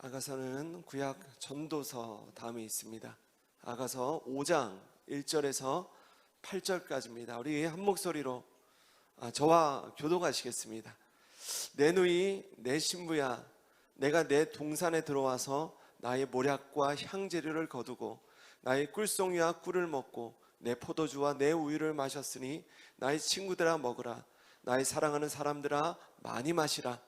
아가서는 구약 전도서 다음에 있습니다. 아가서 5장 1절에서 8절까지입니다. 우리 한 목소리로 저와 교독하시겠습니다. 내 누이 내 신부야, 내가 내 동산에 들어와서 나의 모략과 향재료를 거두고 나의 꿀송이와 꿀을 먹고 내 포도주와 내 우유를 마셨으니 나의 친구들아 먹으라. 나의 사랑하는 사람들아 많이 마시라.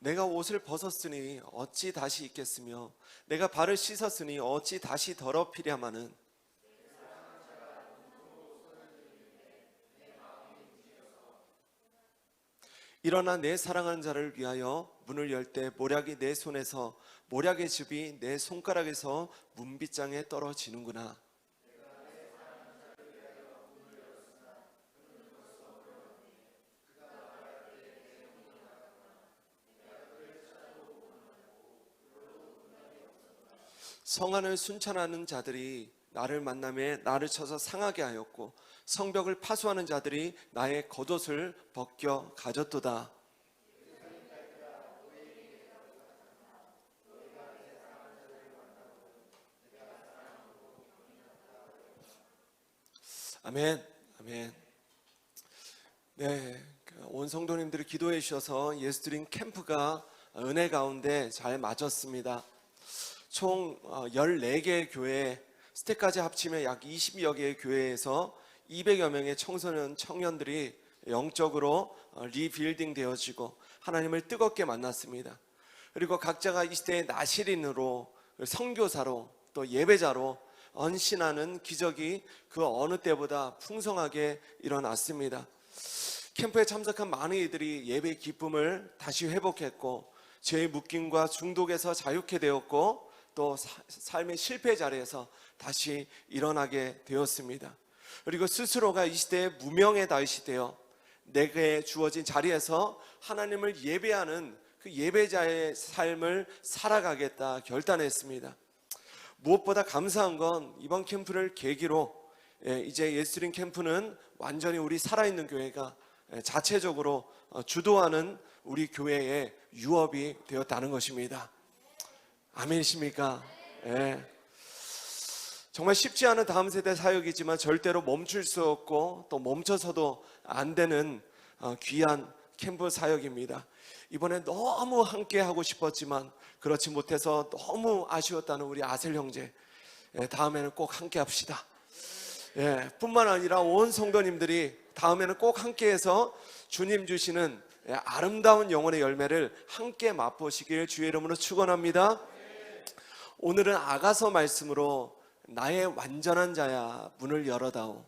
내가 옷을 벗었으니 어찌 다시 입겠으며 내가 발을 씻었으니 어찌 다시 더럽히랴마는. 일어나 내 사랑하는 자를 위하여 문을 열 때 모략이 내 손에서, 모략의 즙이 내 손가락에서 문빗장에 떨어지는구나. 성안을 순찰하는 자들이 나를 만남에 나를 쳐서 상하게 하였고 성벽을 파수하는 자들이 나의 겉옷을 벗겨 가졌도다. 아멘. 아멘. 네, 온 성도님들이 기도해 주셔서 예수드림 캠프가 은혜 가운데 잘 맞았습니다. 총 14개의 교회, 스택까지 합치면 약 20여 개의 교회에서 200여 명의 청소년, 청년들이 영적으로 리빌딩 되어지고 하나님을 뜨겁게 만났습니다. 그리고 각자가 이 시대의 나시린으로, 선교사로, 또 예배자로 헌신하는 기적이 그 어느 때보다 풍성하게 일어났습니다. 캠프에 참석한 많은 이들이 예배의 기쁨을 다시 회복했고 죄의 묶임과 중독에서 자유케 되었고 또 삶의 실패 자리에서 다시 일어나게 되었습니다. 그리고 스스로가 이 시대의 무명의 다윗이 되어 내게 주어진 자리에서 하나님을 예배하는 그 예배자의 삶을 살아가겠다 결단했습니다. 무엇보다 감사한 건 이번 캠프를 계기로 이제 예수드림 캠프는 완전히 우리 살아있는 교회가 자체적으로 주도하는 우리 교회의 유업이 되었다는 것입니다. 아멘이십니까? 네. 정말 쉽지 않은 다음 세대 사역이지만 절대로 멈출 수 없고 또 멈춰서도 안 되는 귀한 캠프 사역입니다. 이번에 너무 함께 하고 싶었지만 그렇지 못해서 너무 아쉬웠다는 우리 아셀 형제, 다음에는 꼭 함께 합시다. 뿐만 아니라 온 성도님들이 다음에는 꼭 함께해서 주님 주시는 아름다운 영혼의 열매를 함께 맛보시길 주의 이름으로 축원합니다. 오늘은 아가서 말씀으로 나의 완전한 자야 문을 열어다오,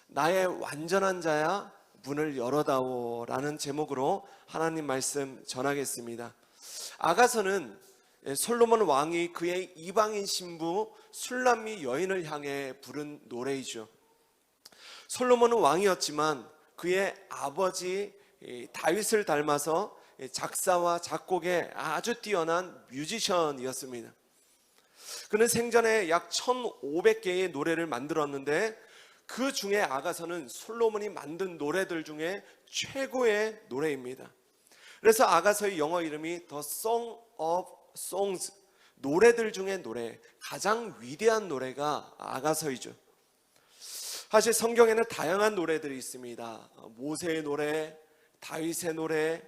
나의 완전한 자야 문을 열어다오 라는 제목으로 하나님 말씀 전하겠습니다. 아가서는 솔로몬 왕이 그의 이방인 신부 술람미 여인을 향해 부른 노래이죠. 솔로몬은 왕이었지만 그의 아버지 다윗을 닮아서 작사와 작곡에 아주 뛰어난 뮤지션이었습니다. 그는 생전에 약 1500개의 노래를 만들었는데 그 중에 아가서는 솔로몬이 만든 노래들 중에 최고의 노래입니다. 그래서 아가서의 영어 이름이 The Song of Songs, 노래들 중에 노래, 가장 위대한 노래가 아가서이죠. 사실 성경에는 다양한 노래들이 있습니다. 모세의 노래, 다윗의 노래,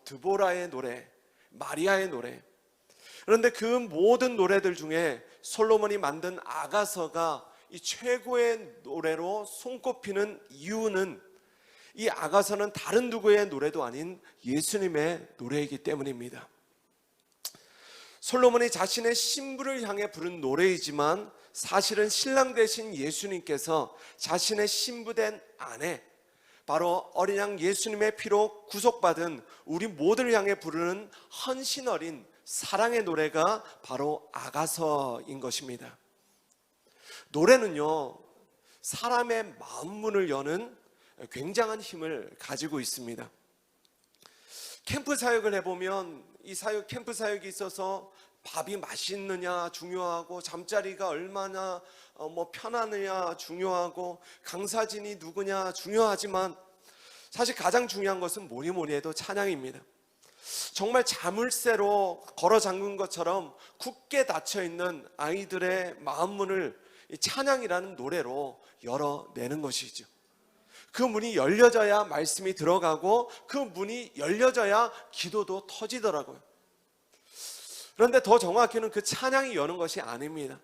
드보라의 노래, 마리아의 노래. 그런데 그 모든 노래들 중에 솔로몬이 만든 아가서가 이 최고의 노래로 손꼽히는 이유는 이 아가서는 다른 누구의 노래도 아닌 예수님의 노래이기 때문입니다. 솔로몬이 자신의 신부를 향해 부른 노래이지만 사실은 신랑 되신 예수님께서 자신의 신부된 아내, 바로 어린 양 예수님의 피로 구속받은 우리 모두를 향해 부르는 헌신 어린 사랑의 노래가 바로 아가서인 것입니다. 노래는요, 사람의 마음 문을 여는 굉장한 힘을 가지고 있습니다. 캠프 사역을 해보면 이 캠프 사역이 있어서 밥이 맛있느냐 중요하고 잠자리가 얼마나 편하느냐 중요하고 강사진이 누구냐 중요하지만 사실 가장 중요한 것은 뭐니 해도 찬양입니다. 정말 자물쇠로 걸어 잠근 것처럼 굳게 닫혀있는 아이들의 마음문을 이 찬양이라는 노래로 열어내는 것이죠. 그 문이 열려져야 말씀이 들어가고 그 문이 열려져야 기도도 터지더라고요. 그런데 더 정확히는 그 찬양이 여는 것이 아닙니다.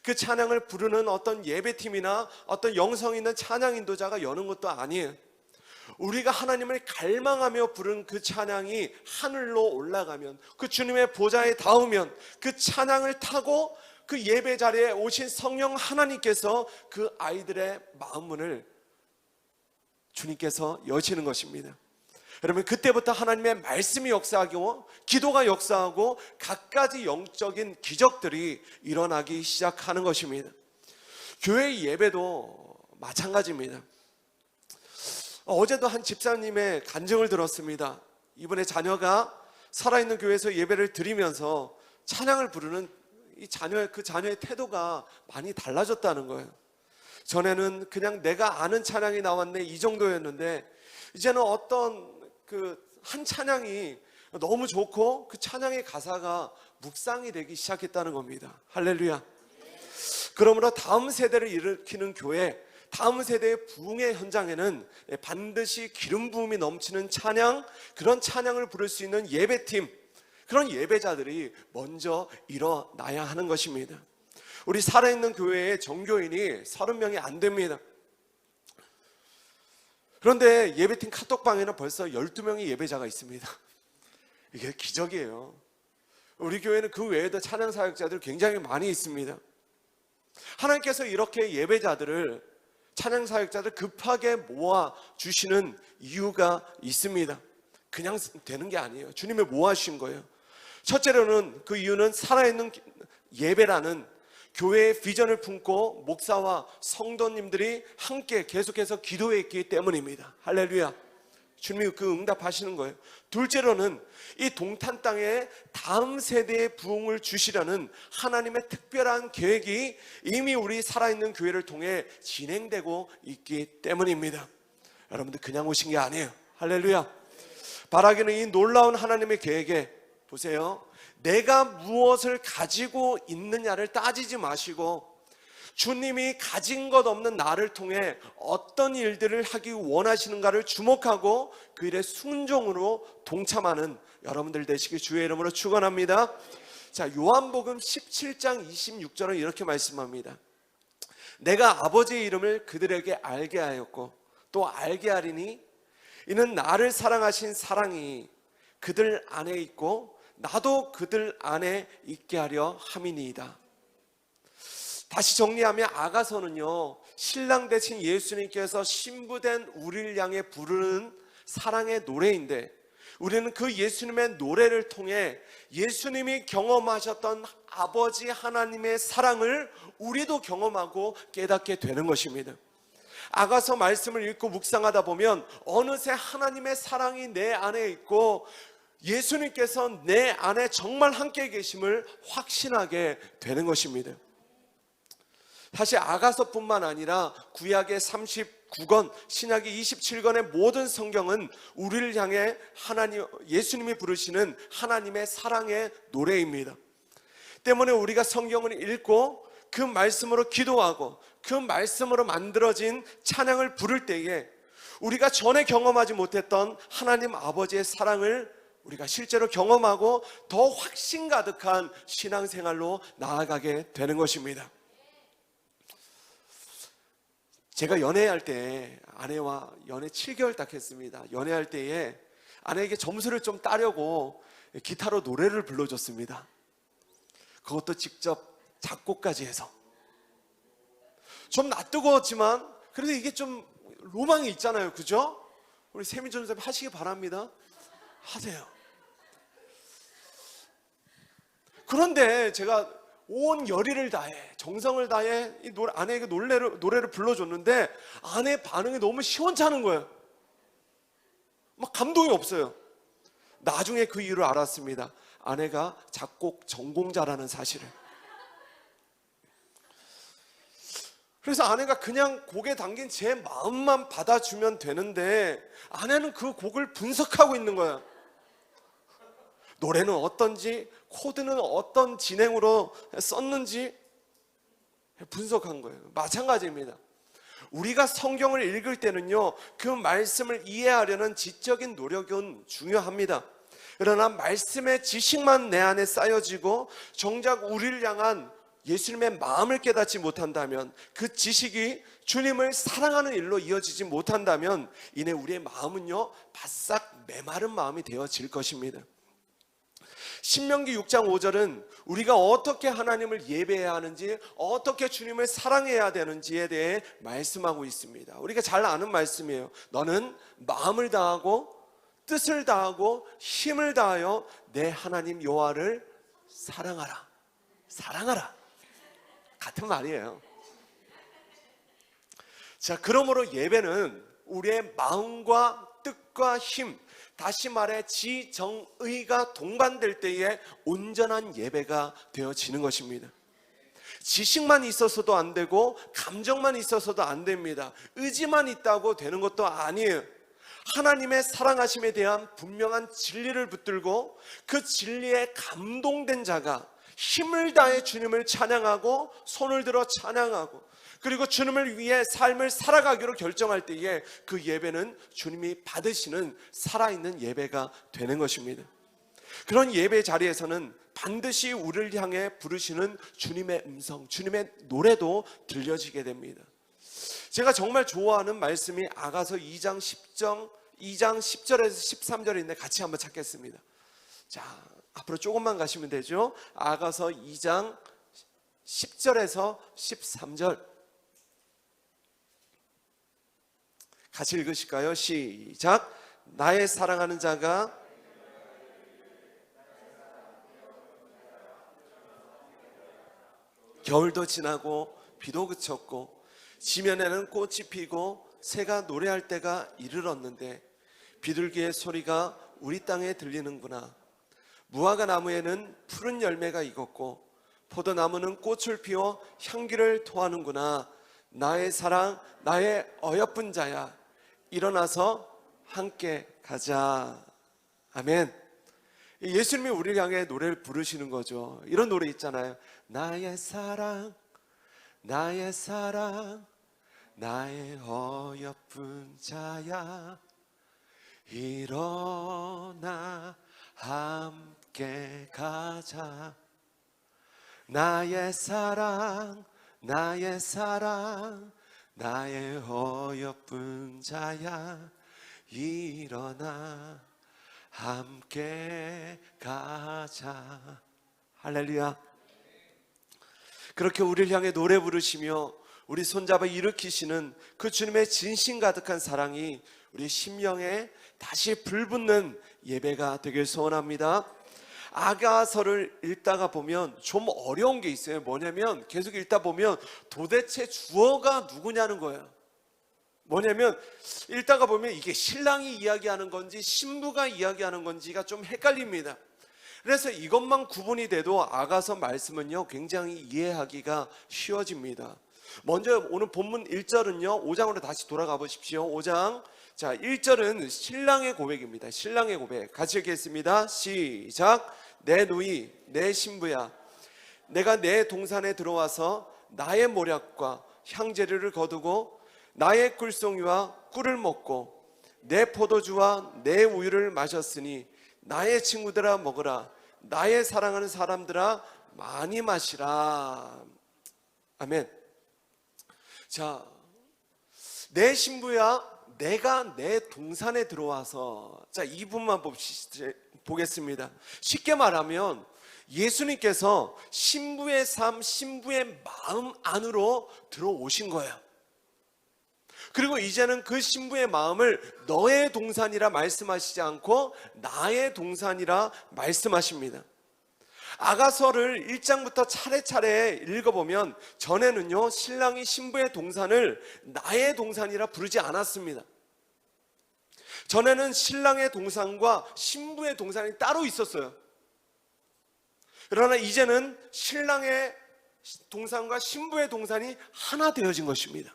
그 찬양을 부르는 어떤 예배팀이나 어떤 영성 있는 찬양 인도자가 여는 것도 아니에요. 우리가 하나님을 갈망하며 부른 그 찬양이 하늘로 올라가면, 그 주님의 보좌에 닿으면 그 찬양을 타고 그 예배 자리에 오신 성령 하나님께서 그 아이들의 마음문을 주님께서 여시는 것입니다. 여러분, 그때부터 하나님의 말씀이 역사하고 기도가 역사하고 갖가지 영적인 기적들이 일어나기 시작하는 것입니다. 교회 예배도 마찬가지입니다. 어제도 한 집사님의 간증을 들었습니다. 이번에 자녀가 살아있는 교회에서 예배를 드리면서 찬양을 부르는 그 자녀의 태도가 많이 달라졌다는 거예요. 전에는 그냥 내가 아는 찬양이 나왔네 이 정도였는데 이제는 어떤 한 찬양이 너무 좋고 그 찬양의 가사가 묵상이 되기 시작했다는 겁니다. 할렐루야. 그러므로 다음 세대를 일으키는 교회, 다음 세대의 부흥의 현장에는 반드시 기름 부음이 넘치는 찬양, 그런 찬양을 부를 수 있는 예배팀, 그런 예배자들이 먼저 일어나야 하는 것입니다. 우리 살아있는 교회의 정교인이 30명이 안 됩니다. 그런데 예배팀 카톡방에는 벌써 12명의 예배자가 있습니다. 이게 기적이에요. 우리 교회는 그 외에도 찬양 사역자들 굉장히 많이 있습니다. 하나님께서 이렇게 예배자들을, 찬양 사역자들 급하게 모아 주시는 이유가 있습니다. 그냥 되는 게 아니에요. 주님이 모아주신 거예요. 첫째로는 그 이유는 살아있는 예배라는 교회의 비전을 품고 목사와 성도님들이 함께 계속해서 기도했기 때문입니다. 할렐루야. 주님이 그 응답하시는 거예요. 둘째로는 이 동탄 땅에 다음 세대의 부흥을 주시려는 하나님의 특별한 계획이 이미 우리 살아있는 교회를 통해 진행되고 있기 때문입니다. 여러분들 그냥 오신 게 아니에요. 할렐루야. 바라기는 이 놀라운 하나님의 계획에, 보세요, 내가 무엇을 가지고 있느냐를 따지지 마시고 주님이 가진 것 없는 나를 통해 어떤 일들을 하기 원하시는가를 주목하고 그 일에 순종으로 동참하는 여러분들 되시길 주의 이름으로 축원합니다. 자, 요한복음 17장 26절은 이렇게 말씀합니다. 내가 아버지의 이름을 그들에게 알게 하였고 또 알게 하리니 이는 나를 사랑하신 사랑이 그들 안에 있고 나도 그들 안에 있게 하려 함이니이다. 다시 정리하면 아가서는요, 신랑 되신 예수님께서 신부된 우리를 향해 부르는 사랑의 노래인데, 우리는 그 예수님의 노래를 통해 예수님이 경험하셨던 아버지 하나님의 사랑을 우리도 경험하고 깨닫게 되는 것입니다. 아가서 말씀을 읽고 묵상하다 보면 어느새 하나님의 사랑이 내 안에 있고 예수님께서 내 안에 정말 함께 계심을 확신하게 되는 것입니다. 사실 아가서뿐만 아니라 구약의 39권, 신약의 27권의 모든 성경은 우리를 향해 예수님이 부르시는 하나님의 사랑의 노래입니다. 때문에 우리가 성경을 읽고 그 말씀으로 기도하고 그 말씀으로 만들어진 찬양을 부를 때에 우리가 전에 경험하지 못했던 하나님 아버지의 사랑을 우리가 실제로 경험하고 더 확신 가득한 신앙생활로 나아가게 되는 것입니다. 제가 연애할 때 아내와 연애 7개월 딱 했습니다. 연애할 때에 아내에게 점수를 좀 따려고 기타로 노래를 불러줬습니다. 그것도 직접 작곡까지 해서. 좀 낯뜨거웠지만 그래도 이게 좀 로망이 있잖아요. 그죠? 우리 세민전 선생님 하시기 바랍니다. 하세요. 그런데 제가 온 열의를 다해, 정성을 다해 아내에게 노래를 불러줬는데 아내의 반응이 너무 시원찮은 거예요. 막 감동이 없어요. 나중에 그 이유를 알았습니다. 아내가 작곡 전공자라는 사실을. 그래서 아내가 그냥 곡에 담긴 제 마음만 받아주면 되는데 아내는 그 곡을 분석하고 있는 거야. 노래는 어떤지, 코드는 어떤 진행으로 썼는지 분석한 거예요. 마찬가지입니다. 우리가 성경을 읽을 때는요, 그 말씀을 이해하려는 지적인 노력은 중요합니다. 그러나 말씀의 지식만 내 안에 쌓여지고 정작 우리를 향한 예수님의 마음을 깨닫지 못한다면, 그 지식이 주님을 사랑하는 일로 이어지지 못한다면 이내 우리의 마음은요, 바싹 메마른 마음이 되어질 것입니다. 신명기 6장 5절은 우리가 어떻게 하나님을 예배해야 하는지, 어떻게 주님을 사랑해야 되는지에 대해 말씀하고 있습니다. 우리가 잘 아는 말씀이에요. 너는 마음을 다하고 뜻을 다하고 힘을 다하여 내 하나님 여호와를 사랑하라. 사랑하라. 같은 말이에요. 자, 그러므로 예배는 우리의 마음과 뜻과 힘, 다시 말해 지정의가 동반될 때에 온전한 예배가 되어지는 것입니다. 지식만 있어서도 안 되고 감정만 있어서도 안 됩니다. 의지만 있다고 되는 것도 아니에요. 하나님의 사랑하심에 대한 분명한 진리를 붙들고 그 진리에 감동된 자가 힘을 다해 주님을 찬양하고 손을 들어 찬양하고, 그리고 주님을 위해 삶을 살아가기로 결정할 때에 그 예배는 주님이 받으시는 살아있는 예배가 되는 것입니다. 그런 예배 자리에서는 반드시 우리를 향해 부르시는 주님의 음성, 주님의 노래도 들려지게 됩니다. 제가 정말 좋아하는 말씀이 아가서 2장 10절에서 13절인데 같이 한번 찾겠습니다. 자, 앞으로 조금만 가시면 되죠. 아가서 2장 10절에서 13절 같이 읽으실까요? 시작. 나의 사랑하는 자가 겨울도 지나고 비도 그쳤고 지면에는 꽃이 피고 새가 노래할 때가 이르렀는데 비둘기의 소리가 우리 땅에 들리는구나. 무화과 나무에는 푸른 열매가 익었고 포도나무는 꽃을 피워 향기를 토하는구나. 나의 사랑, 나의 어여쁜 자야, 일어나서 함께 가자. 아멘. 예수님이 우리를 향해 노래를 부르시는 거죠. 이런 노래 있잖아요. 나의 사랑, 나의 사랑, 나의 어여쁜 자야, 일어나 함께 가자. 나의 사랑, 나의 사랑, 나의 어여쁜 자야, 일어나 함께 가자. 할렐루야. 그렇게 우리를 향해 노래 부르시며 우리 손잡아 일으키시는 그 주님의 진심 가득한 사랑이 우리 심령에 다시 불붙는 예배가 되길 소원합니다. 아가서를 읽다가 보면 좀 어려운 게 있어요. 뭐냐면 계속 읽다 보면 도대체 주어가 누구냐는 거예요. 뭐냐면 읽다가 보면 이게 신랑이 이야기하는 건지 신부가 이야기하는 건지가 좀 헷갈립니다. 그래서 이것만 구분이 돼도 아가서 말씀은요 굉장히 이해하기가 쉬워집니다. 먼저 오늘 본문 1절은요 5장으로 다시 돌아가 보십시오. 5장 자 1절은 신랑의 고백입니다. 신랑의 고백 같이 읽겠습니다. 시작. 내 누이 내 신부야, 내가 내 동산에 들어와서 나의 모략과 향재료를 거두고 나의 꿀송이와 꿀을 먹고 내 포도주와 내 우유를 마셨으니 나의 친구들아 먹으라. 나의 사랑하는 사람들아 많이 마시라. 아멘. 자, 내 신부야, 내가 내 동산에 들어와서, 자, 이 부분만 보겠습니다. 쉽게 말하면 예수님께서 신부의 삶, 신부의 마음 안으로 들어오신 거예요. 그리고 이제는 그 신부의 마음을 너의 동산이라 말씀하시지 않고 나의 동산이라 말씀하십니다. 아가서를 1장부터 차례차례 읽어보면 전에는요 신랑이 신부의 동산을 나의 동산이라 부르지 않았습니다. 전에는 신랑의 동산과 신부의 동산이 따로 있었어요. 그러나 이제는 신랑의 동산과 신부의 동산이 하나 되어진 것입니다.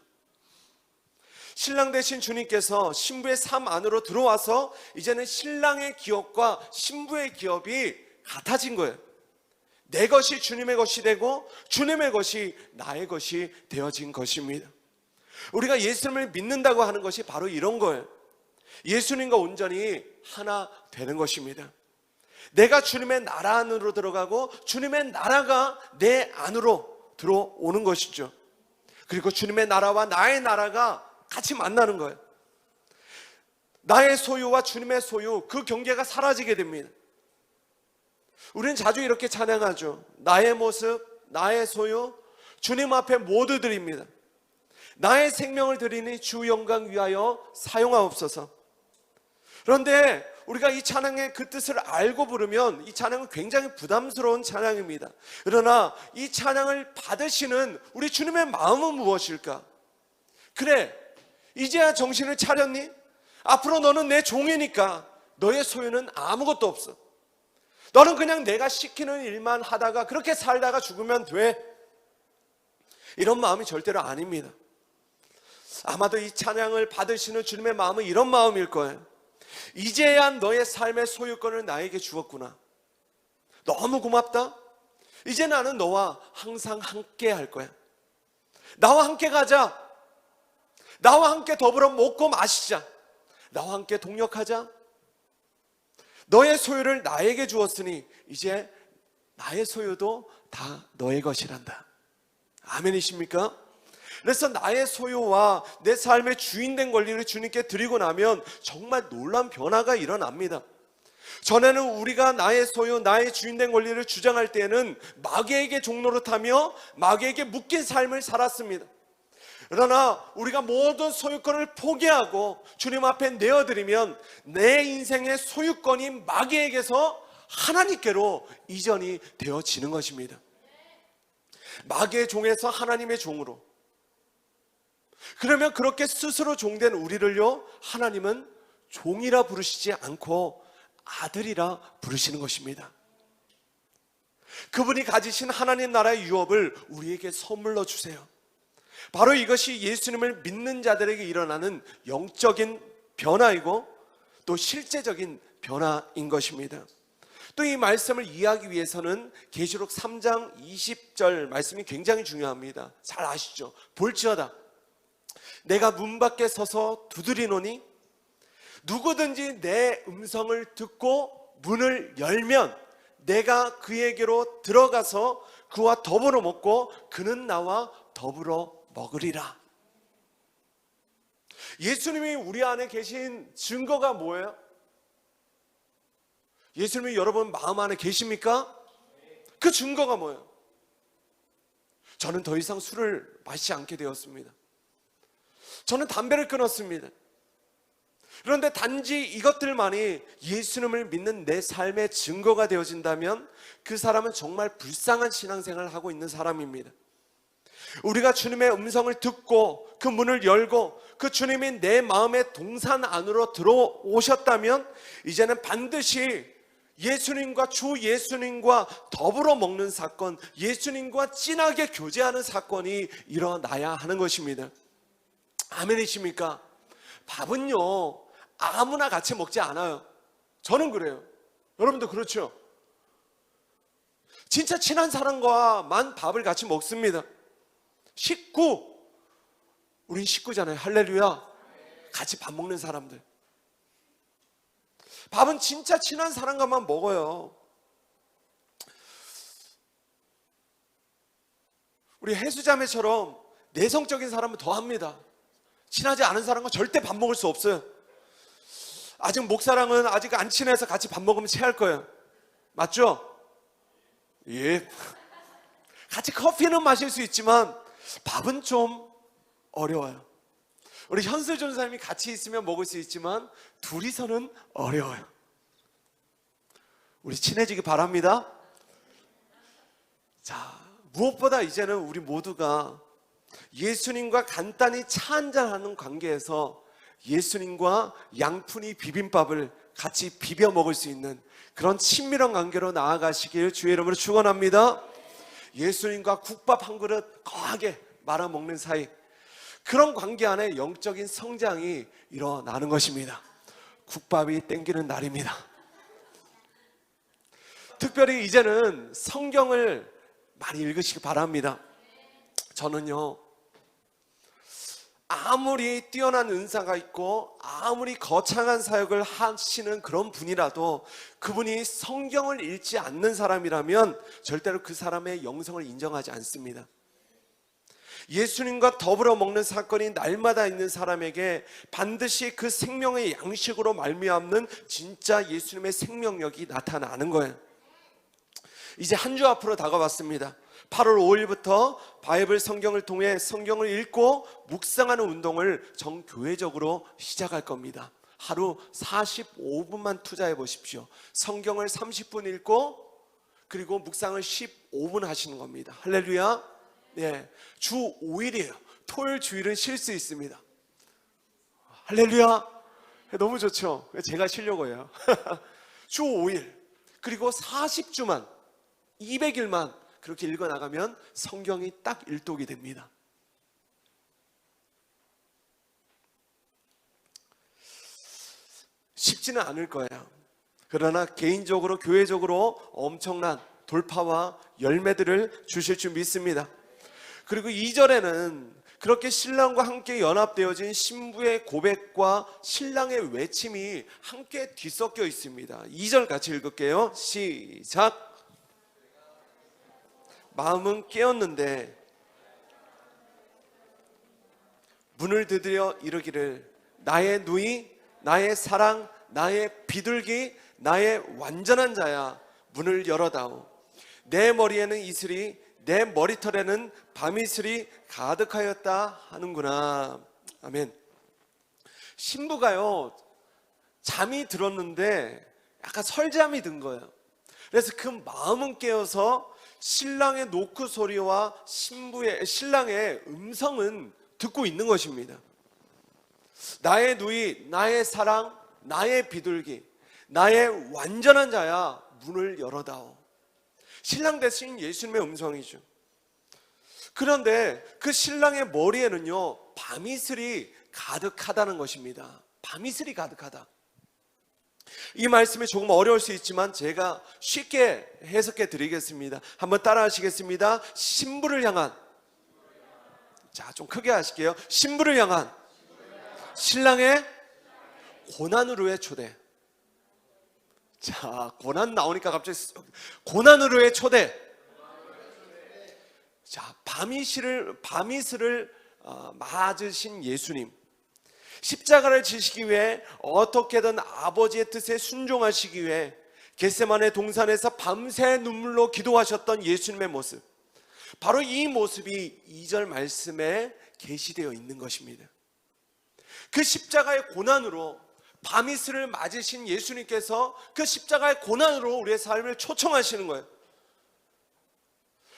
신랑 되신 주님께서 신부의 삶 안으로 들어와서 이제는 신랑의 기업과 신부의 기업이 같아진 거예요. 내 것이 주님의 것이 되고 주님의 것이 나의 것이 되어진 것입니다. 우리가 예수님을 믿는다고 하는 것이 바로 이런 거예요. 예수님과 온전히 하나 되는 것입니다. 내가 주님의 나라 안으로 들어가고 주님의 나라가 내 안으로 들어오는 것이죠. 그리고 주님의 나라와 나의 나라가 같이 만나는 거예요. 나의 소유와 주님의 소유, 그 경계가 사라지게 됩니다. 우리는 자주 이렇게 찬양하죠. 나의 모습, 나의 소유, 주님 앞에 모두 드립니다. 나의 생명을 드리니 주 영광 위하여 사용하옵소서. 그런데 우리가 이 찬양의 그 뜻을 알고 부르면 이 찬양은 굉장히 부담스러운 찬양입니다. 그러나 이 찬양을 받으시는 우리 주님의 마음은 무엇일까? 그래, 이제야 정신을 차렸니? 앞으로 너는 내 종이니까 너의 소유는 아무것도 없어. 너는 그냥 내가 시키는 일만 하다가 그렇게 살다가 죽으면 돼. 이런 마음이 절대로 아닙니다. 아마도 이 찬양을 받으시는 주님의 마음은 이런 마음일 거예요. 이제야 너의 삶의 소유권을 나에게 주었구나. 너무 고맙다. 이제 나는 너와 항상 함께 할 거야. 나와 함께 가자. 나와 함께 더불어 먹고 마시자. 나와 함께 동역하자. 너의 소유를 나에게 주었으니 이제 나의 소유도 다 너의 것이란다. 아멘이십니까? 그래서 나의 소유와 내 삶의 주인된 권리를 주님께 드리고 나면 정말 놀라운 변화가 일어납니다. 전에는 우리가 나의 소유, 나의 주인된 권리를 주장할 때에는 마귀에게 종노릇하며 마귀에게 묶인 삶을 살았습니다. 그러나 우리가 모든 소유권을 포기하고 주님 앞에 내어드리면 내 인생의 소유권이 마귀에게서 하나님께로 이전이 되어지는 것입니다. 마귀의 종에서 하나님의 종으로. 그러면 그렇게 스스로 종된 우리를요, 하나님은 종이라 부르시지 않고 아들이라 부르시는 것입니다. 그분이 가지신 하나님 나라의 유업을 우리에게 선물로 주세요. 바로 이것이 예수님을 믿는 자들에게 일어나는 영적인 변화이고 또 실제적인 변화인 것입니다. 또 이 말씀을 이해하기 위해서는 계시록 3장 20절 말씀이 굉장히 중요합니다. 잘 아시죠? 볼지어다 내가 문 밖에 서서 두드리노니 누구든지 내 음성을 듣고 문을 열면 내가 그에게로 들어가서 그와 더불어 먹고 그는 나와 더불어 먹으리라. 예수님이 우리 안에 계신 증거가 뭐예요? 예수님이 여러분 마음 안에 계십니까? 그 증거가 뭐예요? 저는 더 이상 술을 마시지 않게 되었습니다. 저는 담배를 끊었습니다. 그런데 단지 이것들만이 예수님을 믿는 내 삶의 증거가 되어진다면 그 사람은 정말 불쌍한 신앙생활을 하고 있는 사람입니다. 우리가 주님의 음성을 듣고 그 문을 열고 그 주님이 내 마음의 동산 안으로 들어오셨다면 이제는 반드시 예수님과 주 예수님과 더불어 먹는 사건, 예수님과 진하게 교제하는 사건이 일어나야 하는 것입니다. 아멘이십니까? 밥은요 아무나 같이 먹지 않아요. 저는 그래요. 여러분도 그렇죠? 진짜 친한 사람과만 밥을 같이 먹습니다. 식구, 우린 식구잖아요. 할렐루야. 같이 밥 먹는 사람들. 밥은 진짜 친한 사람과만 먹어요. 우리 해수자매처럼 내성적인 사람은 더 합니다. 친하지 않은 사람과 절대 밥 먹을 수 없어요. 아직 목사랑은 아직 안 친해서 같이 밥 먹으면 체할 거예요. 맞죠? 예. 같이 커피는 마실 수 있지만 밥은 좀 어려워요. 우리 현슬 전사님이 같이 있으면 먹을 수 있지만 둘이서는 어려워요. 우리 친해지기 바랍니다. 자, 무엇보다 이제는 우리 모두가 예수님과 간단히 차 한잔하는 관계에서 예수님과 양푼이 비빔밥을 같이 비벼 먹을 수 있는 그런 친밀한 관계로 나아가시길 주의 이름으로 축원합니다. 예수님과 국밥 한 그릇 거하게 말아 먹는 사이, 그런 관계 안에 영적인 성장이 일어나는 것입니다. 국밥이 땡기는 날입니다. 특별히 이제는 성경을 많이 읽으시기 바랍니다. 저는요, 아무리 뛰어난 은사가 있고 아무리 거창한 사역을 하시는 그런 분이라도 그분이 성경을 읽지 않는 사람이라면 절대로 그 사람의 영성을 인정하지 않습니다. 예수님과 더불어 먹는 사건이 날마다 있는 사람에게 반드시 그 생명의 양식으로 말미암는 진짜 예수님의 생명력이 나타나는 거예요. 이제 한 주 앞으로 다가왔습니다. 8월 5일부터 바이블 성경을 통해 성경을 읽고 묵상하는 운동을 정교회적으로 시작할 겁니다. 하루 45분만 투자해 보십시오. 성경을 30분 읽고 그리고 묵상을 15분 하시는 겁니다. 할렐루야. 네, 주 5일이에요. 토요일 주일은 쉴 수 있습니다. 할렐루야. 너무 좋죠. 제가 쉬려고 해요. 주 5일 그리고 40주만 200일만 그렇게 읽어나가면 성경이 딱 일독이 됩니다. 쉽지는 않을 거예요. 그러나 개인적으로 교회적으로 엄청난 돌파와 열매들을 주실 줄 믿습니다. 그리고 2절에는 그렇게 신랑과 함께 연합되어진 신부의 고백과 신랑의 외침이 함께 뒤섞여 있습니다. 2절 같이 읽을게요. 시작. 마음은 깨었는데 문을 두드려 이르기를 나의 누이, 나의 사랑, 나의 비둘기, 나의 완전한 자야, 문을 열어다오. 내 머리에는 이슬이, 내 머리털에는 밤이슬이 가득하였다 하는구나. 아멘. 신부가요, 잠이 들었는데 약간 설잠이 든 거예요. 그래서 그 마음은 깨어서 신랑의 노크 소리와 신랑의 음성은 듣고 있는 것입니다. 나의 누이, 나의 사랑, 나의 비둘기, 나의 완전한 자야, 문을 열어다오. 신랑 대신 예수님의 음성이죠. 그런데 그 신랑의 머리에는요, 밤이슬이 가득하다는 것입니다. 밤이슬이 가득하다. 이 말씀이 조금 어려울 수 있지만 제가 쉽게 해석해 드리겠습니다. 한번 따라 하시겠습니다. 신부를 향한, 자, 좀 크게 하실게요. 신부를 향한 신랑의 고난으로의 초대. 자, 고난 나오니까 갑자기 고난으로의 초대. 자, 밤이슬을 맞으신 예수님, 십자가를 지시기 위해 어떻게든 아버지의 뜻에 순종하시기 위해 겟세마네 동산에서 밤새 눈물로 기도하셨던 예수님의 모습, 바로 이 모습이 2절 말씀에 계시되어 있는 것입니다. 그 십자가의 고난으로 밤이슬을 맞으신 예수님께서 그 십자가의 고난으로 우리의 삶을 초청하시는 거예요.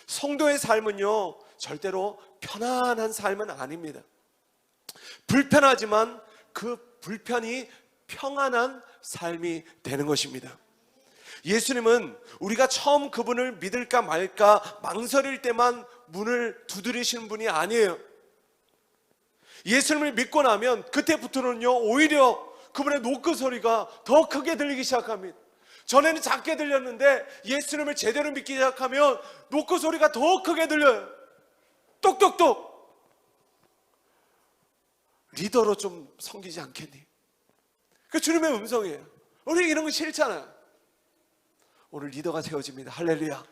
성도의 삶은요, 절대로 편안한 삶은 아닙니다. 불편하지만 그 불편이 평안한 삶이 되는 것입니다. 예수님은 우리가 처음 그분을 믿을까 말까 망설일 때만 문을 두드리시는 분이 아니에요. 예수님을 믿고 나면 그때부터는요, 오히려 그분의 노크 소리가 더 크게 들리기 시작합니다. 전에는 작게 들렸는데 예수님을 제대로 믿기 시작하면 노크 소리가 더 크게 들려요. 똑똑똑. 리더로 좀 섬기지 않겠니? 그 주님의 음성이에요. 우리 이런 거 싫잖아요. 오늘 리더가 세워집니다. 할렐루야.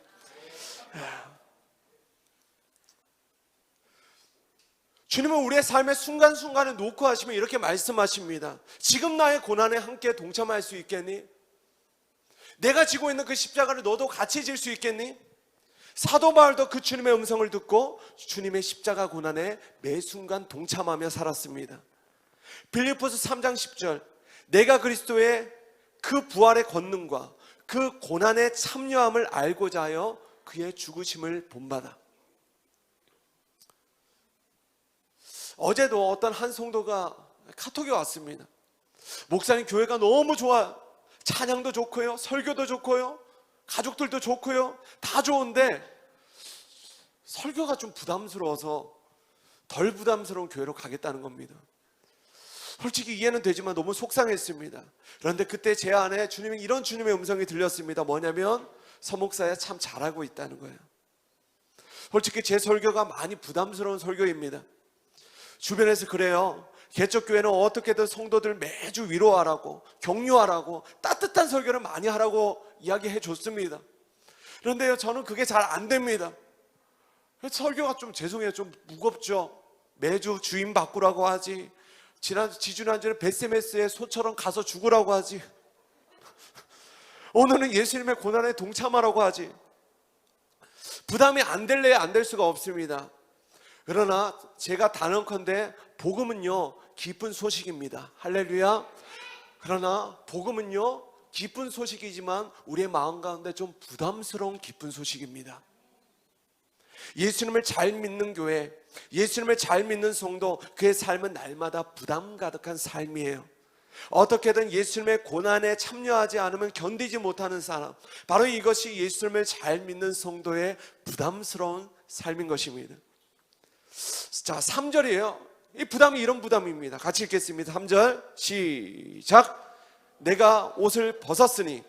주님은 우리의 삶의 순간순간을 놓고 하시면 이렇게 말씀하십니다. 지금 나의 고난에 함께 동참할 수 있겠니? 내가 지고 있는 그 십자가를 너도 같이 질 수 있겠니? 사도 바울도 그 주님의 음성을 듣고 주님의 십자가 고난에 매 순간 동참하며 살았습니다. 빌립보서 3장 10절, 내가 그리스도의 그 부활의 권능과 그 고난의 참여함을 알고자 하여 그의 죽으심을 본받아. 어제도 어떤 한 성도가 카톡이 왔습니다. 목사님 교회가 너무 좋아요. 찬양도 좋고요, 설교도 좋고요, 가족들도 좋고요, 다 좋은데 설교가 좀 부담스러워서 덜 부담스러운 교회로 가겠다는 겁니다. 솔직히 이해는 되지만 너무 속상했습니다. 그런데 그때 제 안에 주님이 이런 주님의 음성이 들렸습니다. 뭐냐면 서목사야 참 잘하고 있다는 거예요. 솔직히 제 설교가 많이 부담스러운 설교입니다. 주변에서 그래요. 개척교회는 어떻게든 성도들 매주 위로하라고, 격려하라고, 따뜻한 설교를 많이 하라고 이야기해 줬습니다. 그런데요, 저는 그게 잘 안 됩니다. 설교가 좀 죄송해요, 좀 무겁죠. 매주 주인 바꾸라고 하지, 지지난주에 베세메스에 소처럼 가서 죽으라고 하지, 오늘은 예수님의 고난에 동참하라고 하지. 부담이 안 될래야 안 될 수가 없습니다. 그러나 제가 단언컨대 복음은요 기쁜 소식입니다. 할렐루야. 그러나 복음은요 기쁜 소식이지만 우리의 마음 가운데 좀 부담스러운 기쁜 소식입니다. 예수님을 잘 믿는 교회, 예수님을 잘 믿는 성도, 그의 삶은 날마다 부담 가득한 삶이에요. 어떻게든 예수님의 고난에 참여하지 않으면 견디지 못하는 사람, 바로 이것이 예수님을 잘 믿는 성도의 부담스러운 삶인 것입니다. 자, 3절이에요. 이 부담이 이런 부담입니다. 같이 읽겠습니다. 3절 시작. 내가 옷을 벗었으니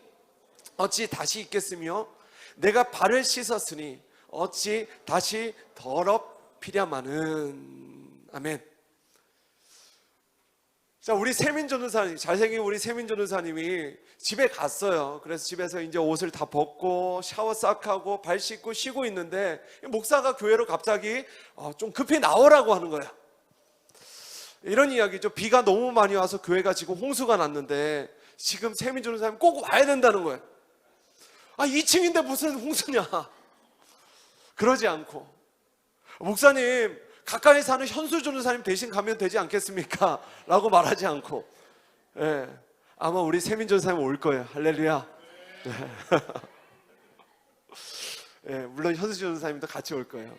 어찌 다시 입겠으며 내가 발을 씻었으니 어찌 다시 더럽히랴마는. 아멘. 자, 우리 세민 전도사님, 잘생긴 우리 세민 전도사님이 집에 갔어요. 그래서 집에서 이제 옷을 다 벗고 샤워 싹 하고 발 씻고 쉬고 있는데 목사가 교회로 갑자기 좀 급히 나오라고 하는 거야. 이런 이야기죠. 비가 너무 많이 와서 교회가 지금 홍수가 났는데 지금 세민 전도사님 꼭 와야 된다는 거예요. 2층인데 무슨 홍수냐. 그러지 않고, 목사님 가까이 사는 현수 전도사님 대신 가면 되지 않겠습니까? 라고 말하지 않고, 아마 우리 세민 전도사님 올 거예요. 할렐루야. 물론 현수 전도사님도 같이 올 거예요.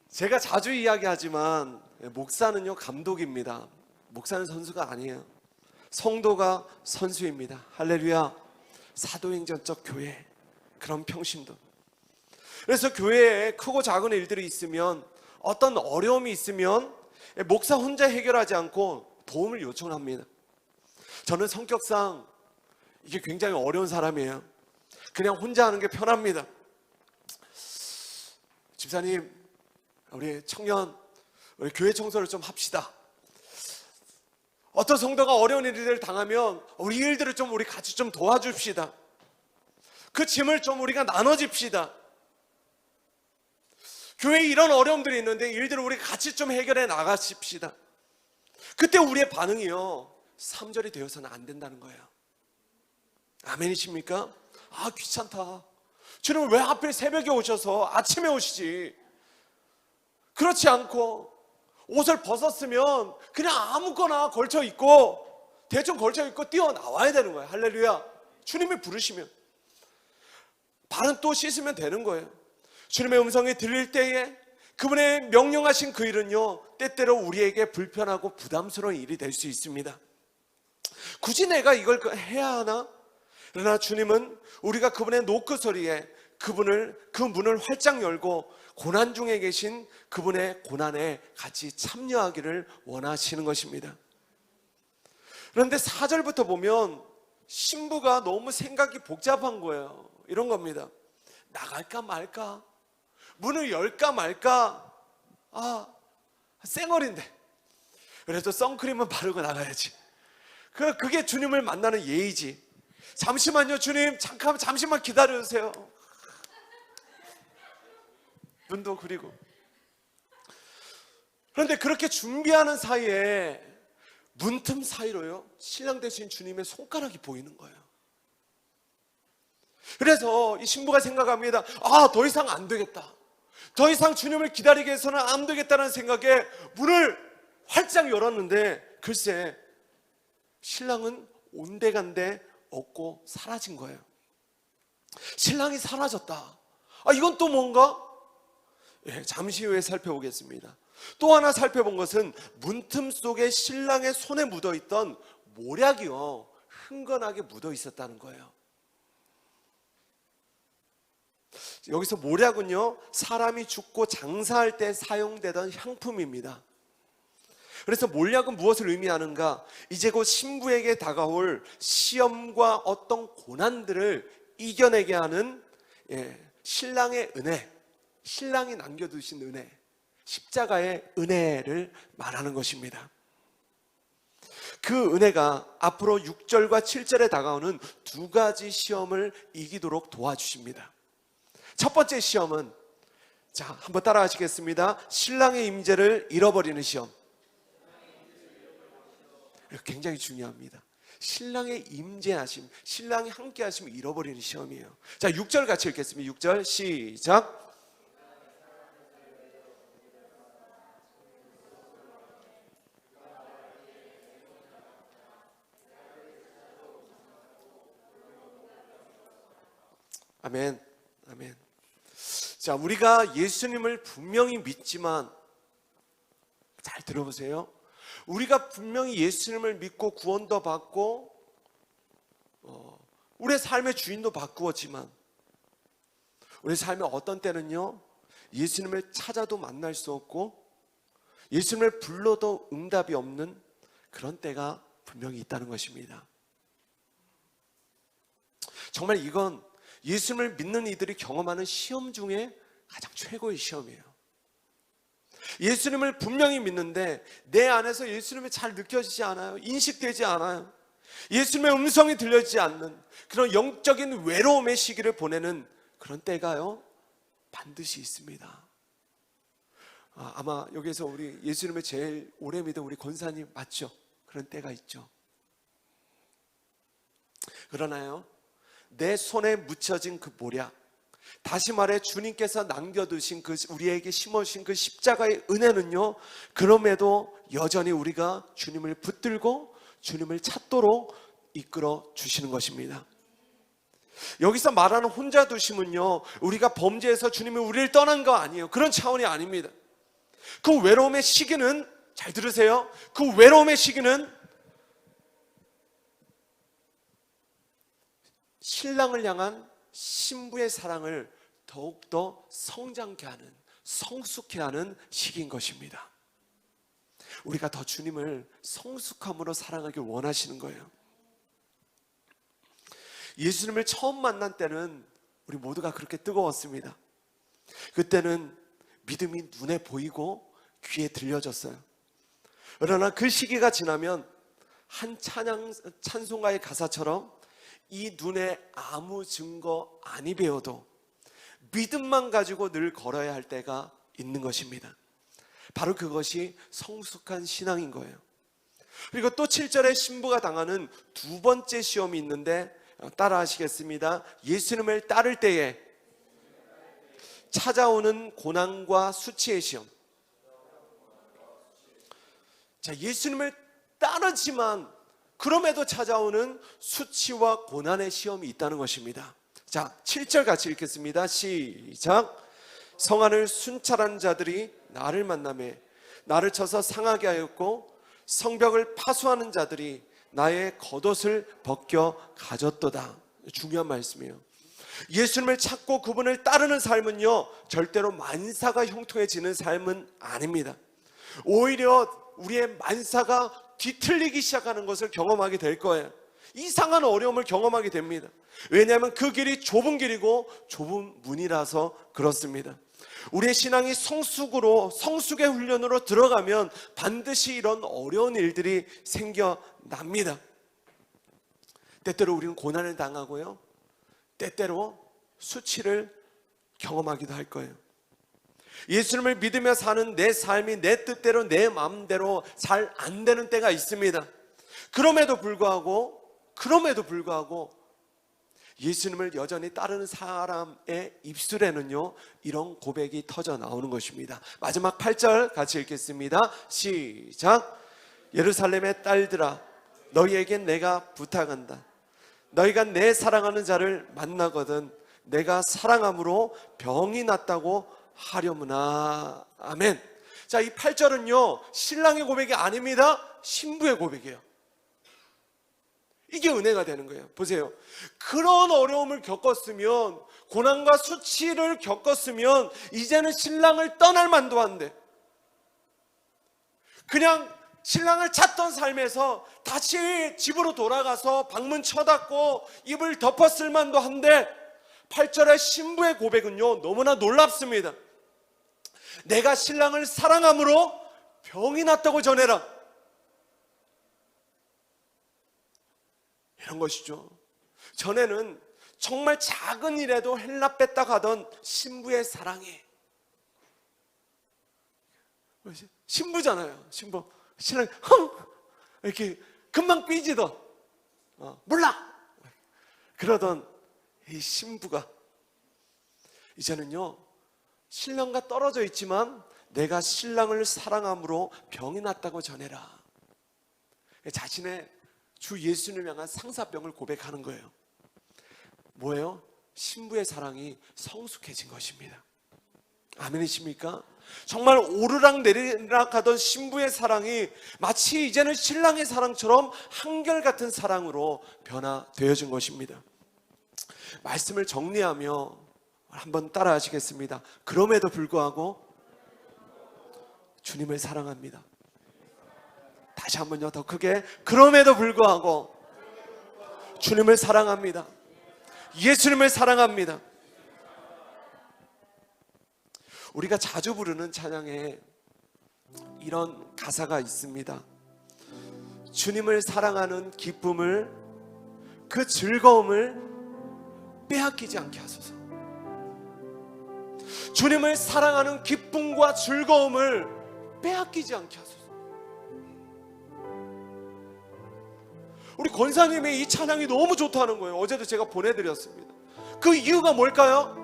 제가 자주 이야기하지만 목사는요 감독입니다. 목사는 선수가 아니에요. 성도가 선수입니다. 할렐루야. 사도행전적 교회, 그런 평신도. 그래서 교회에 크고 작은 일들이 있으면, 어떤 어려움이 있으면 목사 혼자 해결하지 않고 도움을 요청합니다. 저는 성격상 이게 굉장히 어려운 사람이에요. 그냥 혼자 하는 게 편합니다. 집사님, 우리 청년, 우리 교회 청소를 좀 합시다. 어떤 성도가 어려운 일을 당하면 우리 일들을 좀 우리 같이 좀 도와줍시다. 그 짐을 좀 우리가 나눠집시다. 교회에 이런 어려움들이 있는데 일들을 우리 같이 좀 해결해 나가십시다. 그때 우리의 반응이요 3절이 되어서는 안 된다는 거예요. 아멘이십니까? 귀찮다. 주님은 왜 하필 새벽에 오셔서 아침에 오시지? 그렇지 않고 옷을 벗었으면 그냥 아무거나 걸쳐 입고, 대충 걸쳐 입고 뛰어나와야 되는 거예요. 할렐루야. 주님이 부르시면 발은 또 씻으면 되는 거예요. 주님의 음성이 들릴 때에 그분의 명령하신 그 일은요 때때로 우리에게 불편하고 부담스러운 일이 될 수 있습니다. 굳이 내가 이걸 해야 하나? 그러나 주님은 우리가 그분의 노크 소리에 그 문을 활짝 열고 고난 중에 계신 그분의 고난에 같이 참여하기를 원하시는 것입니다. 그런데 4절부터 보면 신부가 너무 생각이 복잡한 거예요. 이런 겁니다. 나갈까 말까? 문을 열까 말까? 쌩얼인데 그래도 선크림은 바르고 나가야지. 그게 주님을 만나는 예의지. 잠시만요 주님, 잠시만 기다려주세요. 눈도 그리고. 그런데 그렇게 준비하는 사이에 문틈 사이로요 신랑 되신 주님의 손가락이 보이는 거예요. 그래서 이 신부가 생각합니다. 더 이상 안 되겠다. 더 이상 주님을 기다리게 해서는 안 되겠다는 생각에 문을 활짝 열었는데 글쎄 신랑은 온데간데 없고 사라진 거예요. 신랑이 사라졌다. 이건 또 뭔가? 잠시 후에 살펴보겠습니다. 또 하나 살펴본 것은 문틈 속에 신랑의 손에 묻어있던 모략이요, 흥건하게 묻어 있었다는 거예요. 여기서 모략은요, 사람이 죽고 장사할 때 사용되던 향품입니다. 그래서 모략은 무엇을 의미하는가? 이제 곧 신부에게 다가올 시험과 어떤 고난들을 이겨내게 하는 신랑의 은혜, 신랑이 남겨두신 은혜, 십자가의 은혜를 말하는 것입니다. 그 은혜가 앞으로 6절과 7절에 다가오는 두 가지 시험을 이기도록 도와주십니다. 첫 번째 시험은, 자, 한번 따라 하시겠습니다. 신랑의 임재를 잃어버리는 시험. 굉장히 중요합니다. 신랑의 임재하심, 신랑이 함께 하심을 잃어버리는 시험이에요. 자, 6절 같이 읽겠습니다. 6절 시작. 아멘, 아멘. 자, 우리가 예수님을 분명히 믿지만, 잘 들어보세요. 우리가 분명히 예수님을 믿고 구원도 받고 우리의 삶의 주인도 바꾸었지만, 우리 삶의 어떤 때는요, 예수님을 찾아도 만날 수 없고 예수님을 불러도 응답이 없는 그런 때가 분명히 있다는 것입니다. 정말 이건 예수님을 믿는 이들이 경험하는 시험 중에 가장 최고의 시험이에요. 예수님을 분명히 믿는데 내 안에서 예수님이 잘 느껴지지 않아요. 인식되지 않아요. 예수님의 음성이 들려지지 않는 그런 영적인 외로움의 시기를 보내는 그런 때가요, 반드시 있습니다. 아마 여기서 우리 예수님을 제일 오래 믿은 우리 권사님 맞죠? 그런 때가 있죠. 그러나요, 내 손에 묻혀진 그 모략, 다시 말해 주님께서 남겨두신 그 우리에게 심어주신 그 십자가의 은혜는요, 그럼에도 여전히 우리가 주님을 붙들고 주님을 찾도록 이끌어 주시는 것입니다. 여기서 말하는 혼자 두심은요, 우리가 범죄해서 주님이 우리를 떠난 거 아니에요. 그런 차원이 아닙니다. 그 외로움의 시기는, 잘 들으세요, 그 외로움의 시기는 신랑을 향한 신부의 사랑을 더욱더 성장케 하는, 성숙케 하는 시기인 것입니다. 우리가 더 주님을 성숙함으로 사랑하길 원하시는 거예요. 예수님을 처음 만난 때는 우리 모두가 그렇게 뜨거웠습니다. 그때는 믿음이 눈에 보이고 귀에 들려졌어요. 그러나 그 시기가 지나면 한 찬송가의 가사처럼 이 눈에 아무 증거 아니 배워도 믿음만 가지고 늘 걸어야 할 때가 있는 것입니다. 바로 그것이 성숙한 신앙인 거예요. 그리고 또 7절에 신부가 당하는 두 번째 시험이 있는데, 따라 하시겠습니다. 예수님을 따를 때에 찾아오는 고난과 수치의 시험. 자, 예수님을 따르지만 그럼에도 찾아오는 수치와 고난의 시험이 있다는 것입니다. 자, 7절 같이 읽겠습니다. 시작. 성안을 순찰한 자들이 나를 만나매 나를 쳐서 상하게 하였고 성벽을 파수하는 자들이 나의 겉옷을 벗겨 가졌도다. 중요한 말씀이에요. 예수님을 찾고 그분을 따르는 삶은요, 절대로 만사가 형통해지는 삶은 아닙니다. 오히려 우리의 만사가 뒤틀리기 시작하는 것을 경험하게 될 거예요. 이상한 어려움을 경험하게 됩니다. 왜냐하면 그 길이 좁은 길이고 좁은 문이라서 그렇습니다. 우리의 신앙이 성숙의 훈련으로 들어가면 반드시 이런 어려운 일들이 생겨납니다. 때때로 우리는 고난을 당하고요, 때때로 수치를 경험하기도 할 거예요. 예수님을 믿으며 사는 내 삶이 내 뜻대로 내 마음대로 잘 안 되는 때가 있습니다. 그럼에도 불구하고 예수님을 여전히 따르는 사람의 입술에는요, 이런 고백이 터져 나오는 것입니다. 마지막 8절 같이 읽겠습니다. 시작. 예루살렘의 딸들아, 너희에겐 내가 부탁한다. 너희가 내 사랑하는 자를 만나거든 내가 사랑함으로 병이 낫다고 하려무나. 아멘. 자, 이 8절은요 신랑의 고백이 아닙니다. 신부의 고백이에요. 이게 은혜가 되는 거예요. 보세요. 그런 어려움을 겪었으면, 고난과 수치를 겪었으면 이제는 신랑을 떠날 만도 한데, 그냥 신랑을 찾던 삶에서 다시 집으로 돌아가서 방문 쳐닫고 입을 덮었을 만도 한데, 8절의 신부의 고백은요 너무나 놀랍습니다. 내가 신랑을 사랑함으로 병이 났다고 전해라. 이런 것이죠. 전에는 정말 작은 일에도 헬라 뺐다 가던 신부의 사랑이, 신부잖아요. 신부. 신랑이 이렇게 금방 삐지던, 몰라 그러던 이 신부가 이제는요 신랑과 떨어져 있지만 내가 신랑을 사랑함으로 병이 났다고 전해라. 자신의 주 예수님을 향한 상사병을 고백하는 거예요. 뭐예요? 신부의 사랑이 성숙해진 것입니다. 아멘이십니까? 정말 오르락 내리락 하던 신부의 사랑이 마치 이제는 신랑의 사랑처럼 한결같은 사랑으로 변화되어진 것입니다. 말씀을 정리하며 한번 따라 하시겠습니다. 그럼에도 불구하고 주님을 사랑합니다. 다시 한번요, 더 크게. 그럼에도 불구하고 주님을 사랑합니다. 예수님을 사랑합니다. 우리가 자주 부르는 찬양에 이런 가사가 있습니다. 주님을 사랑하는 기쁨을, 그 즐거움을 빼앗기지 않게 하소서. 주님을 사랑하는 기쁨과 즐거움을 빼앗기지 않게 하소서. 우리 권사님의 이 찬양이 너무 좋다는 거예요. 어제도 제가 보내드렸습니다. 그 이유가 뭘까요?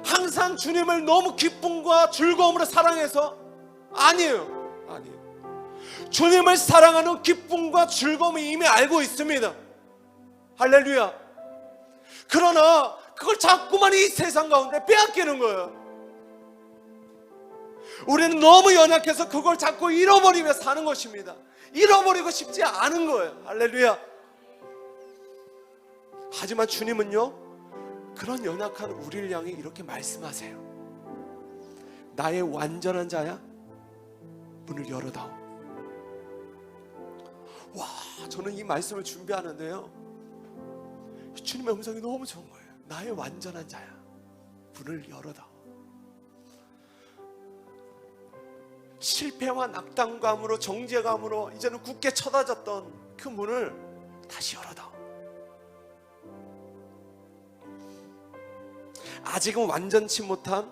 항상 주님을 너무 기쁨과 즐거움으로 사랑해서? 아니에요. 주님을 사랑하는 기쁨과 즐거움을 이미 알고 있습니다. 할렐루야. 그러나 그걸 자꾸만 이 세상 가운데 빼앗기는 거예요. 우리는 너무 연약해서 그걸 자꾸 잃어버리며 사는 것입니다. 잃어버리고 싶지 않은 거예요. 할렐루야. 하지만 주님은요 그런 연약한 우리를 향해 이렇게 말씀하세요. 나의 완전한 자야, 문을 열어다오. 와, 저는 이 말씀을 준비하는데요 주님의 음성이 너무 좋은 거예요. 나의 완전한 자야, 문을 열어다오. 실패와 낙담감으로, 정죄감으로 이제는 굳게 쳐다졌던 그 문을 다시 열어다오. 아직은 완전치 못한,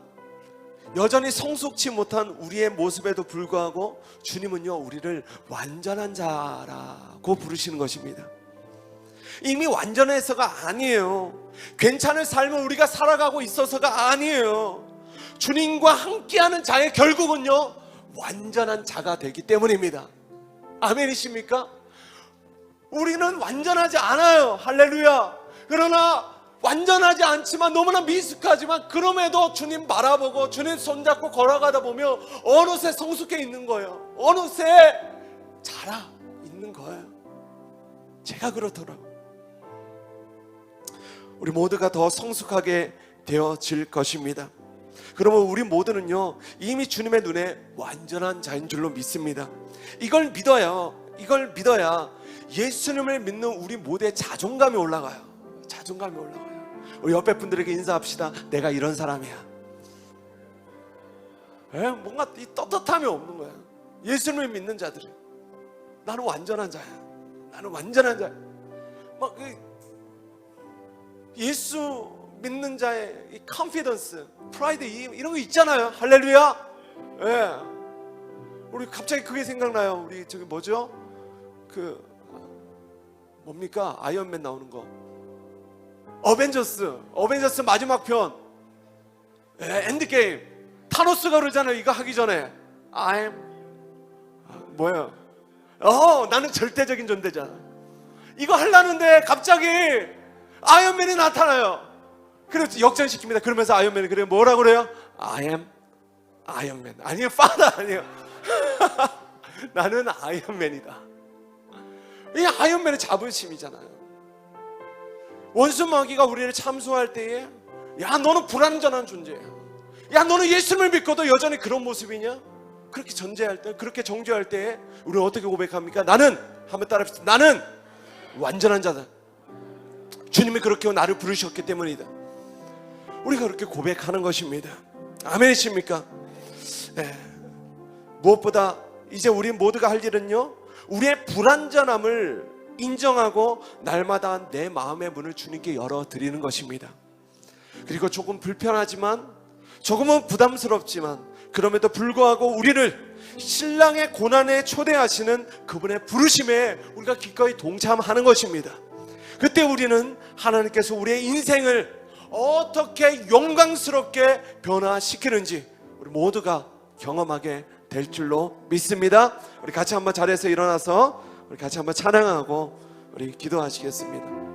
여전히 성숙치 못한 우리의 모습에도 불구하고 주님은요 우리를 완전한 자라고 부르시는 것입니다. 이미 완전해서가 아니에요. 괜찮은 삶을 우리가 살아가고 있어서가 아니에요. 주님과 함께하는 자의 결국은요 완전한 자가 되기 때문입니다. 아멘이십니까? 우리는 완전하지 않아요. 할렐루야. 그러나 완전하지 않지만, 너무나 미숙하지만 그럼에도 주님 바라보고 주님 손잡고 걸어가다 보면 어느새 성숙해 있는 거예요. 어느새 자라 있는 거예요. 제가 그렇더라고요. 우리 모두가 더 성숙하게 되어질 것입니다. 그러면 우리 모두는요 이미 주님의 눈에 완전한 자인 줄로 믿습니다. 이걸 믿어야 예수님을 믿는 우리 모두의 자존감이 올라가요. 자존감이 올라가요. 우리 옆에 분들에게 인사합시다. 내가 이런 사람이야. 뭔가 이 떳떳함이 없는 거야. 예수님을 믿는 자들이 나는 완전한 자야. 나는 완전한 자야. 막 예수 믿는 자의 이 컨피던스, 프라이드 이런 거 있잖아요. 할렐루야. 예. 우리 갑자기 그게 생각나요. 우리 저기 뭐죠? 그 뭡니까? 아이언맨 나오는 거. 어벤져스 마지막 편. 예, 엔드게임. 타노스가 그러잖아요. 이거 하기 전에 뭐예요? 나는 절대적인 존재잖아. 이거 하려는데 갑자기 아이언맨이 나타나요. 그래서 역전시킵니다. 그러면서 아이언맨이 그래요. 뭐라고 그래요? I am 아이언맨. 아니에요. 파더 아니에요. 나는 아이언맨이다. 이 아이언맨의 자부심이잖아요. 원수 마귀가 우리를 참소할 때에 야 너는 불완전한 존재야, 야 너는 예수님을 믿고도 여전히 그런 모습이냐, 그렇게 전제할 때, 그렇게 정죄할 때에 우리는 어떻게 고백합니까? 나는, 한번 따라합시다. 나는 완전한 자다. 주님이 그렇게 나를 부르셨기 때문이다. 우리가 그렇게 고백하는 것입니다. 아멘이십니까? 네. 무엇보다 이제 우리 모두가 할 일은요, 우리의 불완전함을 인정하고 날마다 내 마음의 문을 주님께 열어드리는 것입니다. 그리고 조금 불편하지만, 조금은 부담스럽지만, 그럼에도 불구하고 우리를 신랑의 고난에 초대하시는 그분의 부르심에 우리가 기꺼이 동참하는 것입니다. 그때 우리는 하나님께서 우리의 인생을 어떻게 영광스럽게 변화시키는지 우리 모두가 경험하게 될 줄로 믿습니다. 우리 같이 한번 자리에서 일어나서 우리 같이 한번 찬양하고 우리 기도하시겠습니다.